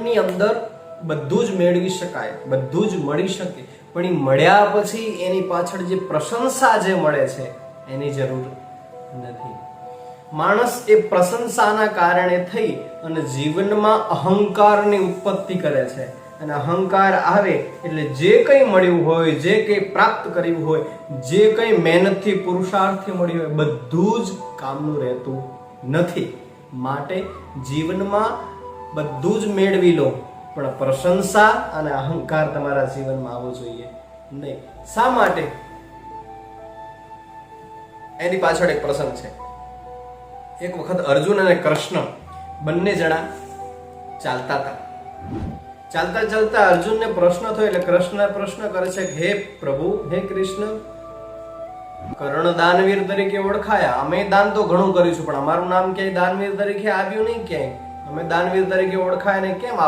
જીવનની અંદર બધું જ મેળવી શકાય, બધું જ મળી શકે, પણ એ મળ્યા પછી એની પાછળ જે પ્રશંસા જે મળે છે એની જરૂર નથી. માણસ એ પ્રશંસાના કારણે થઈ અને જીવનમાં અહંકારની ઉત્પત્તિ કરે છે. અને અહંકાર આવે એટલે જે કંઈ મળ્યું હોય, જે કંઈ પ્રાપ્ત કર્યું હોય, જે કંઈ મહેનતથી પુરુષાર્થથી મળ્યું હોય, બધું જ કામનું રહેતું નથી. માટે જીવનમાં બધું જ મેળવી લો, પણ પ્રશંસા અને અહંકાર તમારા જીવનમાં આવવો જોઈએ નહીં. શા માટે? એની પાછળ એક પ્રસંગ છે. એક વખત અર્જુન અને કૃષ્ણ બંને જણા ચાલતા હતા. ચાલતા ચાલતા અર્જુનને પ્રશ્ન થયો એટલે કૃષ્ણ પ્રશ્ન કરે છે કે હે પ્રભુ, હે કૃષ્ણ, કર્ણ દાનવીર તરીકે ઓળખાયા, અમે દાન તો ઘણું કર્યું છે, પણ અમારું નામ ક્યાંય દાનવીર તરીકે આવ્યું નહીં. ક્યાંય અમે દાનવીર તરીકે ઓળખાય ને કેમ